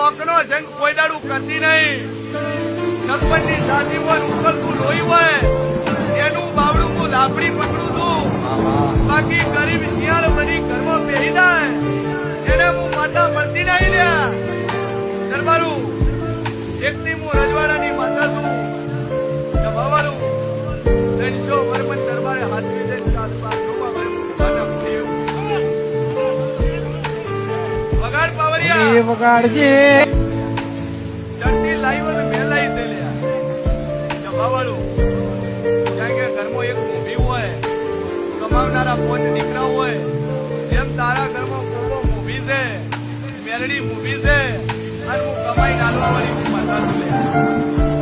કોકનો જંગ કોઈ દાડું કરતી નહીં. સરપંચની સાધીમાં ઉકળતું લોહી હોય એનું બાવડું હું લાપડી પકડું છું. બાકી ગરીબ શિયાળ બની ઘરમાં પહેરી જાય એને હું માતા મળતી નહીં લ્યા. દરબારું એકથી હું રજવાડાની માતા છું. જમાવાનું 300 વર્ષ દરબારે હાથવી જઈને ચાલવા જોવા વગાડ પાવરિયા વગાડજે ચડતી લાઈવ અને મેલાઈ દે લ્યા. જમાવાનું કારણ કે ઘરમાં એક મૂવી હોય કમાવનારા 5 દીકરા હોય જેમ તારા ઘરમાં કોકો મૂવી છે મેલડી મૂવી છે અને હું કમાઈ નાલવા વાળી માતા છું લ્યા.